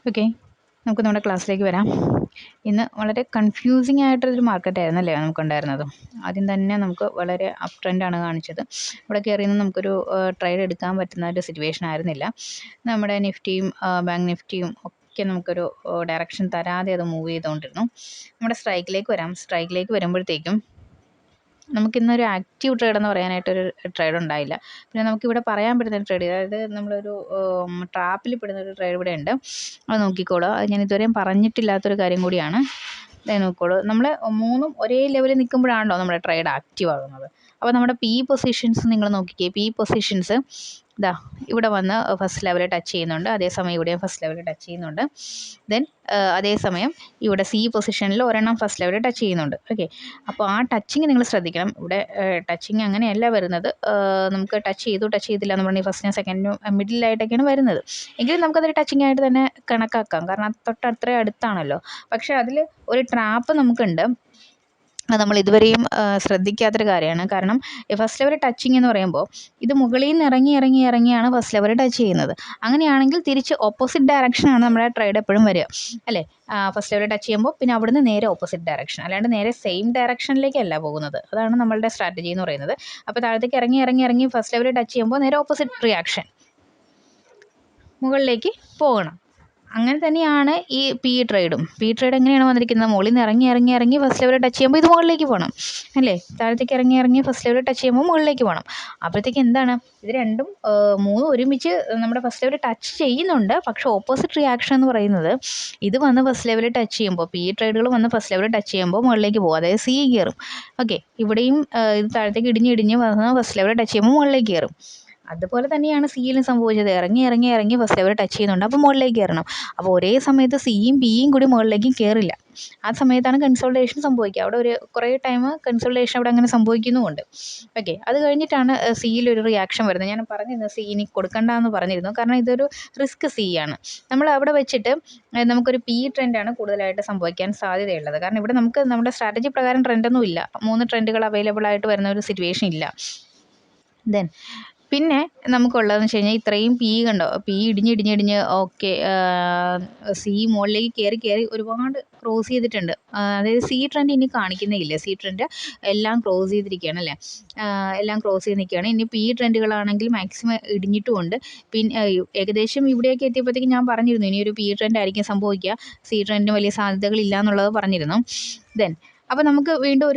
Okay, നമുക്ക് നമ്മുടെ ക്ലാസ്സിലേക്ക് വരാം. ഇന്ന് വളരെ കൺഫ്യൂസിങ് ആയിട്ടൊരു മാർക്കറ്റായിരുന്നു അല്ലേ നമുക്കുണ്ടായിരുന്നത്. ആദ്യം തന്നെ നമുക്ക് വളരെ അപ് ട്രെൻഡാണ് കാണിച്ചത്. ഇവിടെ കയറി നിന്ന് നമുക്കൊരു ട്രേഡ് എടുക്കാൻ പറ്റുന്ന ഒരു സിറ്റുവേഷൻ ആയിരുന്നില്ല. നമ്മുടെ നിഫ്റ്റിയും ബാങ്ക് നിഫ്റ്റിയും ഒക്കെ നമുക്കൊരു ഡയറക്ഷൻ തരാതെ അത് മൂവ് ചെയ്തുകൊണ്ടിരുന്നു. നമ്മുടെ സ്ട്രൈക്കിലേക്ക് വരുമ്പോഴത്തേക്കും നമുക്കിന്നൊരു ആക്റ്റീവ് ട്രേഡ് എന്ന് പറയാനായിട്ടൊരു ട്രേഡ് ഉണ്ടായില്ല. പിന്നെ നമുക്കിവിടെ പറയാൻ പറ്റുന്നൊരു ട്രേഡ്, അതായത് നമ്മളൊരു ട്രാപ്പിൽ പെടുന്നൊരു ട്രേഡ് ഇവിടെ ഉണ്ട്. അത് നോക്കിക്കോളൂ. അത് ഞാൻ ഇതുവരെയും പറഞ്ഞിട്ടില്ലാത്തൊരു കാര്യം കൂടിയാണ്. അതായത് നോക്കിക്കോളൂ, നമ്മൾ മൂന്നും ഒരേ ലെവലിൽ നിൽക്കുമ്പോഴാണല്ലോ നമ്മുടെ ട്രേഡ് ആക്റ്റീവ് ആകുന്നത്. അപ്പോൾ നമ്മുടെ പി പൊസിഷൻസ് നിങ്ങൾ നോക്കിക്കേ. പി പൊസിഷൻസ് ഇതാ ഇവിടെ വന്ന് ഫസ്റ്റ് ലെവൽ ടച്ച് ചെയ്യുന്നുണ്ട്. അതേസമയം ഇവിടെയും ഫസ്റ്റ് ലെവൽ ടച്ച് ചെയ്യുന്നുണ്ട്. ദെൻ അതേസമയം ഇവിടെ സി പൊസിഷനിൽ ഒരെണ്ണം ഫസ്റ്റ് ലെവൽ ടച്ച് ചെയ്യുന്നുണ്ട്. ഓക്കെ, അപ്പോൾ ആ ടച്ചിങ് നിങ്ങൾ ശ്രദ്ധിക്കണം. ഇവിടെ ടച്ചിങ് അങ്ങനെയല്ല വരുന്നത്. നമുക്ക് ടച്ച് ചെയ്തില്ല എന്ന് പറഞ്ഞാൽ ഫസ്റ്റിനും സെക്കൻഡിനും മിഡിലായിട്ടൊക്കെയാണ് വരുന്നത്. എങ്കിലും നമുക്കതൊരു ടച്ചിങ് ആയിട്ട് തന്നെ കണക്കാക്കാം, കാരണം തൊട്ടത്രയും അടുത്താണല്ലോ. പക്ഷേ അതിൽ ഒരു ട്രാപ്പ് നമുക്കുണ്ട്. അത് നമ്മൾ ഇതുവരെയും ശ്രദ്ധിക്കാത്തൊരു കാര്യമാണ്. കാരണം ഫസ്റ്റ് ലെവൽ ടച്ചിങ് എന്ന് പറയുമ്പോൾ ഇത് മുകളിൽ നിന്ന് ഇറങ്ങിയാണ് ഫസ്റ്റ് ലെവൽ ടച്ച് ചെയ്യുന്നത്. അങ്ങനെയാണെങ്കിൽ തിരിച്ച് ഓപ്പോസിറ്റ് ഡയറക്ഷനാണ് നമ്മുടെ ട്രേഡ് എപ്പോഴും വരിക അല്ലേ. ഫസ്റ്റ് ലെവൽ ടച്ച് ചെയ്യുമ്പോൾ പിന്നെ അവിടുന്ന് നേരെ ഓപ്പോസിറ്റ് ഡയറക്ഷൻ, അല്ലാണ്ട് നേരെ സെയിം ഡയറക്ഷനിലേക്കല്ല പോകുന്നത്. അതാണ് നമ്മളുടെ സ്ട്രാറ്റജി എന്ന് പറയുന്നത്. അപ്പോൾ താഴത്തേക്ക് ഇറങ്ങി ഫസ്റ്റ് ലെവൽ ടച്ച് ചെയ്യുമ്പോൾ നേരെ ഓപ്പോസിറ്റ് റിയാക്ഷൻ, മുകളിലേക്ക് പോകണം. അങ്ങനെ തന്നെയാണ് ഈ പി ട്രേഡ് എങ്ങനെയാണ് വന്നിരിക്കുന്നത്? മുകളിൽ നിന്ന് ഇറങ്ങി ഫസ്റ്റ് ലെവൽ ടച്ച് ചെയ്യുമ്പോൾ ഇത് മുകളിലേക്ക് പോകണം അല്ലേ. താഴത്തേക്ക് ഇറങ്ങി ഫസ്റ്റ് ലെവൽ ടച്ച് ചെയ്യുമ്പോൾ മുകളിലേക്ക് പോകണം. അപ്പോഴത്തേക്ക് എന്താണ്, ഇത് രണ്ടും മൂന്നും ഒരുമിച്ച് നമ്മുടെ ഫസ്റ്റ് ലെവൽ ടച്ച് ചെയ്യുന്നുണ്ട്. പക്ഷേ ഓപ്പോസിറ്റ് റിയാക്ഷൻ എന്ന് പറയുന്നത് ഇത് വന്ന് ഫസ്റ്റ് ലെവൽ ടച്ച് ചെയ്യുമ്പോൾ, പി ട്രേഡുകൾ വന്ന് ഫസ്റ്റ് ലെവൽ ടച്ച് ചെയ്യുമ്പോൾ മുകളിലേക്ക് പോകും, അതായത് സി കയറും. ഓക്കെ, ഇവിടെയും ഇത് താഴത്തേക്ക് ഇടിഞ്ഞ് വന്ന് ഫസ്റ്റ് ലെവൽ ടച്ച് ചെയ്യുമ്പോൾ മുകളിലേക്ക് കയറും. അതുപോലെ തന്നെയാണ് സിയിലും സംഭവിച്ചത്. ഇറങ്ങി ഫസ്റ്റ് ലെവൽ ടച്ച് ചെയ്യുന്നുണ്ട്, അപ്പോൾ മുകളിലേക്ക് കയറണം. അപ്പോൾ ഒരേ സമയത്ത് സിയും പിയും കൂടി മുകളിലേക്ക് കയറില്ല. ആ സമയത്താണ് കൺസോൾട്ടേഷൻ സംഭവിക്കുക. അവിടെ കുറേ ടൈം കൺസോൾട്ടേഷൻ അവിടെ അങ്ങനെ സംഭവിക്കുന്നുമുണ്ട്. ഓക്കെ, അത് കഴിഞ്ഞിട്ടാണ് സിയിലൊരു റിയാക്ഷൻ വരുന്നത്. ഞാൻ പറഞ്ഞിരുന്നു സി ഇനി കൊടുക്കണ്ടെന്ന് പറഞ്ഞിരുന്നു, കാരണം ഇതൊരു റിസ്ക് സി ആണ്. നമ്മൾ അവിടെ വെച്ചിട്ട് നമുക്കൊരു പി ട്രെൻഡാണ് കൂടുതലായിട്ട് സംഭവിക്കാൻ സാധ്യതയുള്ളത്. കാരണം ഇവിടെ നമുക്ക് നമ്മുടെ സ്ട്രാറ്റജി പ്രകാരം ട്രെൻഡൊന്നും ഇല്ല. 3 ട്രെൻഡുകൾ അവൈലബിൾ ആയിട്ട് വരുന്ന ഒരു സിറ്റുവേഷൻ ഇല്ല. ദെൻ പിന്നെ നമുക്കുള്ളതെന്ന് വെച്ച് കഴിഞ്ഞാൽ ഇത്രയും പി കണ്ടോ, പി ഇടിഞ്ഞ് ഓക്കെ സി മുകളിലേക്ക് കയറി ഒരുപാട് ക്രോസ് ചെയ്തിട്ടുണ്ട്. അതായത് സി ട്രെൻഡ് ഇനി കാണിക്കുന്നേ ഇല്ല. സി ട്രെൻഡ് എല്ലാം ക്രോസ് ചെയ്തിരിക്കുകയാണ് അല്ലേ. എല്ലാം ക്രോസ് ചെയ്ത് നിൽക്കുകയാണ്. ഇനി പി ട്രെൻഡുകളാണെങ്കിൽ മാക്സിമം ഇടിഞ്ഞിട്ടുമുണ്ട്. പിന്നെ ഏകദേശം ഇവിടെയൊക്കെ എത്തിയപ്പോഴത്തേക്ക് ഞാൻ പറഞ്ഞിരുന്നു ഇനിയൊരു പി ട്രെൻഡ് ആയിരിക്കും സംഭവിക്കുക, സി ട്രെൻഡിന് വലിയ സാധ്യതകളില്ല എന്നുള്ളത് പറഞ്ഞിരുന്നു. ദെൻ അപ്പോൾ നമുക്ക് വീണ്ടും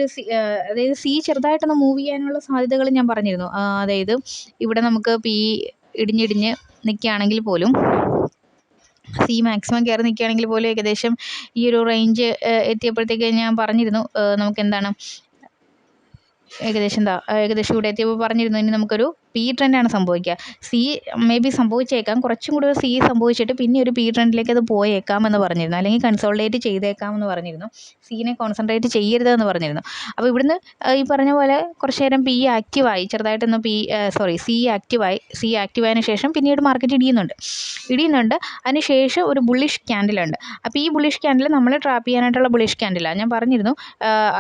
അതായത് സി ചെറുതായിട്ടൊന്ന് മൂവ് ചെയ്യാനുള്ള സാധ്യതകൾ ഞാൻ പറഞ്ഞിരുന്നു. അതായത് ഇവിടെ നമുക്ക് പി ഇടിഞ്ഞ് നിൽക്കുകയാണെങ്കിൽ പോലും, സി മാക്സിമം കയറി നിൽക്കുകയാണെങ്കിൽ പോലും ഏകദേശം ഈ ഒരു റേഞ്ച് എത്തിയപ്പോഴത്തേക്ക് ഞാൻ പറഞ്ഞിരുന്നു നമുക്ക് എന്താണ് ഏകദേശം ഇവിടെ എത്തിയപ്പോൾ പറഞ്ഞിരുന്നു ഇനി നമുക്കൊരു പി ട്രെൻഡാണ് സംഭവിക്കുക. സി മേ ബി സംഭവിച്ചേക്കാം, കുറച്ചും കൂടി ഒരു സി സംഭവിച്ചിട്ട് പിന്നെ ഒരു പി ട്രെൻഡിലേക്ക് അത് പോയേക്കാമെന്ന് പറഞ്ഞിരുന്നു, അല്ലെങ്കിൽ കൺസോൾട്ടേറ്റ് ചെയ്തേക്കാമെന്ന് പറഞ്ഞിരുന്നു. സീനെ കോൺസെൻട്രേറ്റ് ചെയ്യരുതെന്ന് പറഞ്ഞിരുന്നു. അപ്പോൾ ഇവിടുന്ന് ഈ പറഞ്ഞ പോലെ കുറച്ച് നേരം പി ആക്റ്റീവായി, ചെറുതായിട്ടൊന്ന് സി ആക്റ്റീവായതിനു ശേഷം പിന്നീട് മാർക്കറ്റ് ഇടിയുന്നുണ്ട്. അതിന് ശേഷം ഒരു ബുള്ളിഷ് ക്യാൻഡിലുണ്ട്. അപ്പോൾ ഈ ബുള്ളിഷ് ക്യാൻഡിൽ നമ്മൾ ട്രാപ്പ് ചെയ്യാനായിട്ടുള്ള ബുള്ളിഷ് ക്യാൻഡിലാണ് ഞാൻ പറഞ്ഞിരുന്നു.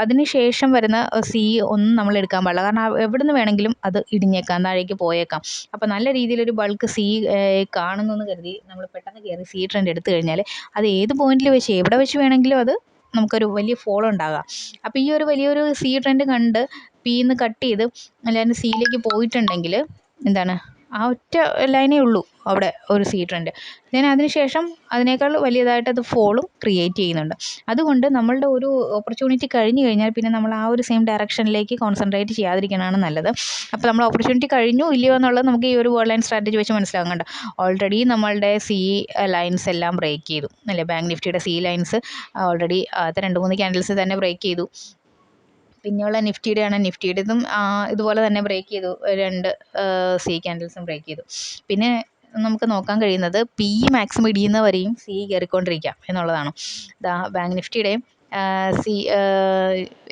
അതിന് ശേഷം വരുന്ന സി ഒന്നും നമ്മൾ എടുക്കാൻ പാടില്ല, കാരണം എവിടുന്ന് വേണമെങ്കിലും അത് ഇടിഞ്ഞേക്കാം, താഴേക്ക് പോയേക്കാം. അപ്പോൾ നല്ല രീതിയിലൊരു ബൾക്ക് സി കാണുന്നു എന്ന് കരുതി നമ്മൾ പെട്ടെന്ന് കയറി സി ട്രെൻഡ് എടുത്തു കഴിഞ്ഞാൽ അത് ഏത് പോയിന്റിൽ വെച്ച് എവിടെ വെച്ച് വേണമെങ്കിലും അത് നമുക്കൊരു വലിയ ഫോളോ ഉണ്ടാകാം. അപ്പോൾ ഈ ഒരു വലിയൊരു സി ട്രെൻഡ് കണ്ട് പിന്ന് കട്ട് ചെയ്ത് അല്ലാണ്ട് സിയിലേക്ക് പോയിട്ടുണ്ടെങ്കിൽ എന്താണ്, ആ ഒറ്റ ലൈനേ ഉള്ളൂ അവിടെ ഒരു സി ട്രെൻഡ്. ദെൻ അതിനുശേഷം അതിനേക്കാൾ വലിയതായിട്ട് അത് ഫോളും ക്രിയേറ്റ് ചെയ്യുന്നുണ്ട്. അതുകൊണ്ട് നമ്മളുടെ ഒരു ഓപ്പർച്യൂണിറ്റി കഴിഞ്ഞ് കഴിഞ്ഞാൽ പിന്നെ നമ്മൾ ആ ഒരു സെയിം ഡയറക്ഷനിലേക്ക് കോൺസെൻട്രേറ്റ് ചെയ്യാതിരിക്കുന്നതാണ് നല്ലത്. അപ്പോൾ നമ്മൾ ഓപ്പർച്യൂണിറ്റി കഴിഞ്ഞു ഇല്ലയോ എന്നുള്ളത് നമുക്ക് ഈ ഒരു വേൾഡ് ലൈൻ സ്ട്രാറ്റജി വെച്ച് മനസ്സിലാകും. കണ്ടോ, ഓൾറെഡി നമ്മളുടെ സി ലൈൻസ് എല്ലാം ബ്രേക്ക് ചെയ്തു അല്ലേ. ബാങ്ക് നിഫ്റ്റിയുടെ സി ലൈൻസ് ഓൾറെഡി 2-3 ക്യാൻഡിൽസ് തന്നെ ബ്രേക്ക് ചെയ്തു. പിന്നെയുള്ള നിഫ്റ്റിയുടേതും ഇതുപോലെ തന്നെ ബ്രേക്ക് ചെയ്തു, 2 സി ക്യാൻഡിൽസും ബ്രേക്ക് ചെയ്തു. പിന്നെ നമുക്ക് നോക്കാൻ കഴിയുന്നത് പി മാക്സിമം ഇടിയുന്നവരെയും സി കയറിക്കൊണ്ടിരിക്കാം എന്നുള്ളതാണ്. ബാങ്ക് നിഫ്റ്റിയുടെയും സി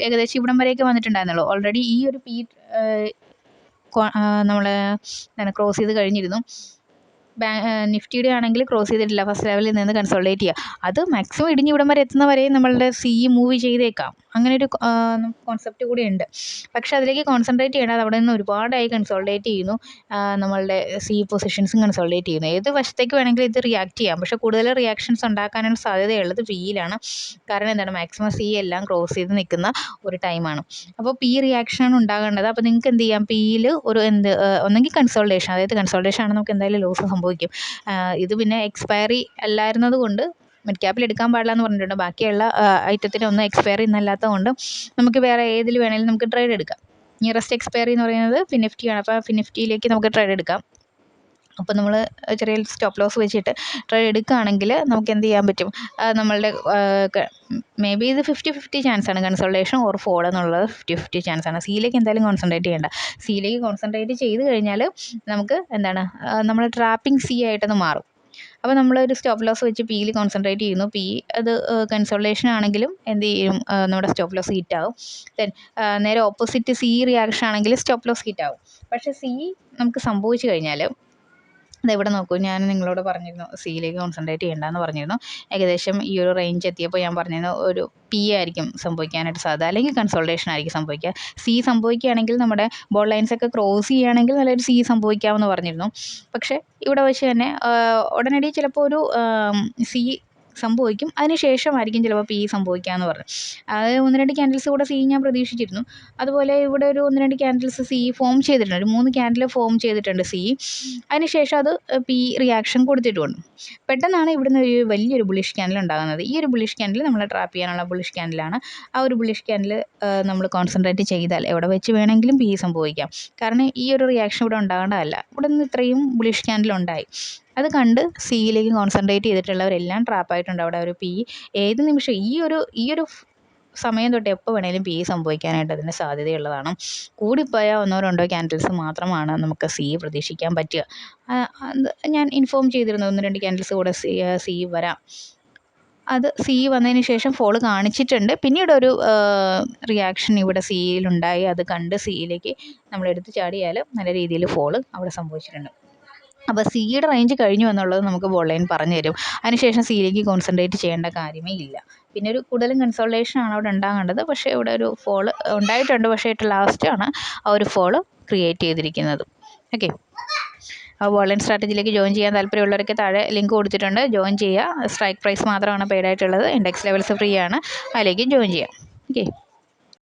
ഏകദേശം ഇവിടം വരെയൊക്കെ വന്നിട്ടുണ്ടായിരുന്നുള്ളൂ. ഓൾറെഡി ഈ ഒരു പി നമ്മൾ ക്രോസ് ചെയ്ത് കഴിഞ്ഞിരുന്നു. നിഫ്റ്റിയുടെ ആണെങ്കിൽ ക്രോസ് ചെയ്തിട്ടില്ല, ഫസ്റ്റ് ലെവലിൽ നിന്ന് കൺസോൾട്ടേറ്റ് ചെയ്യുക. അത് മാക്സിമം ഇടിഞ്ഞ് ഇവിടം വരെ എത്തുന്നവരെ നമ്മളുടെ സി മൂവ് ചെയ്തേക്കാം. അങ്ങനെ ഒരു കോൺസെപ്റ്റ് കൂടി ഉണ്ട്. പക്ഷേ അതിലേക്ക് കോൺസെൻട്രേറ്റ് ചെയ്യേണ്ടത് അവിടെ നിന്ന് ഒരുപാടായി കൺസോൾട്ടേറ്റ് ചെയ്യുന്നു. നമ്മളുടെ സി പൊസിഷൻസും കൺസോൾട്ടേറ്റ് ചെയ്യുന്നു. ഏത് വശത്തേക്ക് വേണമെങ്കിലും ഇത് റിയാക്ട് ചെയ്യാം. പക്ഷേ കൂടുതൽ റിയാക്ഷൻസ് ഉണ്ടാക്കാനുള്ള സാധ്യതയുള്ളത് പിയിലാണ്. കാരണം എന്താണ്, മാക്സിമം സി എല്ലാം ക്രോസ് ചെയ്ത് നിൽക്കുന്ന ഒരു ടൈമാണ്. അപ്പോൾ പി റിയാക്ഷനാണ് ഉണ്ടാകേണ്ടത്. അപ്പോൾ നിങ്ങൾക്ക് എന്ത് ചെയ്യാം, പിയിൽ ഒരു ഒന്നെങ്കിൽ കൺസോൾട്ടേഷൻ, അതായത് കൺസോൾട്ടേഷൻ ആണ് നമുക്ക് എന്തായാലും ലോസ് സംഭവിക്കും. ഇത് പിന്നെ എക്സ്പയറി അല്ലായിരുന്നത് കൊണ്ട് മിഡ് ക്യാപ്പിൽ എടുക്കാൻ പാടില്ല എന്ന് പറഞ്ഞിട്ടുണ്ട്. ബാക്കിയുള്ള ഐറ്റത്തിന് ഒന്നും എക്സ്പയറി ഇന്നല്ലാത്തത് കൊണ്ട് നമുക്ക് വേറെ ഏതിൽ വേണമെങ്കിലും നമുക്ക് ട്രേഡ് എടുക്കാം. നിയറസ്റ്റ് എക്സ്പയറി എന്ന് പറയുന്നത് ഫിനിഫ്റ്റിയാണ്. അപ്പോൾ ഫിനിഫ്റ്റിയിലേക്ക് നമുക്ക് ട്രേഡ് എടുക്കാം. അപ്പോൾ നമ്മൾ ചെറിയ സ്റ്റോപ്പ് ലോസ് വെച്ചിട്ട് ട്രേഡ് എടുക്കുകയാണെങ്കിൽ നമുക്ക് എന്ത് ചെയ്യാൻ പറ്റും, നമ്മളുടെ മേ ബി ഇത് 50-50 ചാൻസാണ്, കൺസൾട്ടേഷൻ ഓർ ഫോൾ എന്നുള്ളത് 50-50 ചാൻസാണ്. സിയിലേക്ക് എന്തായാലും കോൺസെൻട്രേറ്റ് ചെയ്യേണ്ട. സിയിലേക്ക് കോൺസെൻട്രേറ്റ് ചെയ്ത് കഴിഞ്ഞാൽ നമുക്ക് എന്താണ്, നമ്മൾ ട്രാപ്പിംഗ് സി ആയിട്ടത് മാറും. അപ്പോൾ നമ്മളൊരു സ്റ്റോപ്പ് ലോസ് വെച്ച് പിയിൽ കോൺസെൻട്രേറ്റ് ചെയ്യുന്നു. പി അത് കൺസോൾട്ടേഷൻ ആണെങ്കിലും എന്ത് ചെയ്യും, നമ്മുടെ സ്റ്റോപ്പ് ലോസ് ഹിറ്റ് ആവും. ദെൻ നേരെ ഓപ്പോസിറ്റ് സി റിയാക്ഷൻ ആണെങ്കിൽ സ്റ്റോപ്പ് ലോസ് ഹിറ്റ് ആവും. പക്ഷേ സി നമുക്ക് സംഭവിച്ചു കഴിഞ്ഞാൽ ഇതെവിടെ നോക്കൂ, ഞാൻ നിങ്ങളോട് പറഞ്ഞിരുന്നു സിയിലേക്ക് കോൺസെൻട്രേറ്റ് ചെയ്യേണ്ടതെന്ന് പറഞ്ഞിരുന്നു. ഏകദേശം ഈ ഒരു റേഞ്ച് എത്തിയപ്പോൾ ഞാൻ പറഞ്ഞിരുന്നു ഒരു പി ആയിരിക്കും സംഭവിക്കാനായിട്ട് സാധ്യത, അല്ലെങ്കിൽ കൺസോൾട്ടേഷൻ ആയിരിക്കും സംഭവിക്കുക. സി സംഭവിക്കുകയാണെങ്കിൽ നമ്മുടെ ബോൾ ലൈൻസൊക്കെ ക്രോസ് ചെയ്യുകയാണെങ്കിൽ നല്ലൊരു സി സംഭവിക്കാമെന്ന് പറഞ്ഞിരുന്നു. പക്ഷേ ഇവിടെ വെച്ച് തന്നെ ഉടനടി ചിലപ്പോൾ ഒരു സി സംഭവിക്കും, അതിന് ശേഷമായിരിക്കും ചിലപ്പോൾ പി സംഭവിക്കാമെന്ന് പറഞ്ഞു. അത് 1-2 ക്യാൻഡിൽസ് കൂടെ സി ഞാൻ പ്രതീക്ഷിച്ചിരുന്നു. അതുപോലെ ഇവിടെ ഒരു 1-2 ക്യാൻഡിൽസ് സി ഫോം ചെയ്തിട്ടുണ്ട്, ഒരു 3 ക്യാൻഡിൽ ഫോം ചെയ്തിട്ടുണ്ട് സി. അതിനുശേഷം അത് പി റിയാക്ഷൻ കൊടുത്തിട്ടുമുണ്ട്. പെട്ടെന്നാണ് ഇവിടുന്ന് ഒരു വലിയൊരു ബുള്ളിഷ് ക്യാൻഡിൽ ഉണ്ടാകുന്നത്. ഈ ഒരു ബുള്ളിഷ് ക്യാൻഡിൽ നമ്മളെ ട്രാപ്പ് ചെയ്യാനുള്ള ബുള്ളിഷ് ക്യാൻഡിലാണ്. ആ ഒരു ബുള്ളിഷ് ക്യാൻഡിൽ നമ്മൾ കോൺസെൻട്രേറ്റ് ചെയ്താൽ എവിടെ വെച്ച് വേണമെങ്കിലും പി സംഭവിക്കാം. കാരണം ഈ ഒരു റിയാക്ഷൻ ഇവിടെ ഉണ്ടാകേണ്ടതല്ല. ഇവിടെ നിന്ന് ഇത്രയും ബുള്ളിഷ് ക്യാൻഡിൽ ഉണ്ടായി. അത് കണ്ട് സിയിലേക്ക് കോൺസെൻട്രേറ്റ് ചെയ്തിട്ടുള്ളവരെല്ലാം ട്രാപ്പായിട്ടുണ്ട്. അവിടെ ഒരു പി ഏത് നിമിഷം ഈ ഒരു സമയം തൊട്ട് എപ്പോൾ വേണേലും പി സംഭവിക്കാനായിട്ട് അതിന് സാധ്യതയുള്ളതാണ്. കൂടിപ്പോയാൽ 1-2 ക്യാൻഡിൽസ് മാത്രമാണ് നമുക്ക് സി പ്രതീക്ഷിക്കാൻ പറ്റുക. ഞാൻ ഇൻഫോം ചെയ്തിരുന്നു 1-2 ക്യാൻഡിൽസ് കൂടെ സി വരാം. അത് സി വന്നതിന് ശേഷം ഫോൾ കാണിച്ചിട്ടുണ്ട്. പിന്നീട് ഒരു റിയാക്ഷൻ ഇവിടെ സിയിലുണ്ടായി. അത് കണ്ട് സിയിലേക്ക് നമ്മൾ എടുത്ത് ചാടിയാൽ നല്ല രീതിയിൽ ഫോൾ അവിടെ സംഭവിച്ചിട്ടുണ്ട്. അപ്പോൾ സിയുടെ റേഞ്ച് കഴിഞ്ഞു എന്നുള്ളത് നമുക്ക് ബോൾ ലൈൻ പറഞ്ഞു തരും. അതിനുശേഷം സിയിലേക്ക് കോൺസെൻട്രേറ്റ് ചെയ്യേണ്ട കാര്യമേ ഇല്ല. പിന്നെ ഒരു കൂടുതലും കൺസോൾട്ടേഷനാണ് അവിടെ ഉണ്ടാകേണ്ടത്. പക്ഷേ ഇവിടെ ഒരു ഫോൾ ഉണ്ടായിട്ടുണ്ട്. പക്ഷേ ഏറ്റവും ലാസ്റ്റാണ് ആ ഒരു ഫോൾ ക്രിയേറ്റ് ചെയ്തിരിക്കുന്നത്. ഓക്കെ, ആ ബോൾ ലൈൻ സ്ട്രാറ്റജിയിലേക്ക് ജോയിൻ ചെയ്യാൻ താല്പര്യമുള്ളവർക്ക് താഴെ ലിങ്ക് കൊടുത്തിട്ടുണ്ട്, ജോയിൻ ചെയ്യുക. സ്ട്രൈക്ക് പ്രൈസ് മാത്രമാണ് പെയ്ഡ് ആയിട്ടുള്ളത്. ഇൻഡെക്സ് ലെവൽസ് ഫ്രീ ആണ്, അതിലേക്ക് ജോയിൻ ചെയ്യാം. ഓക്കെ.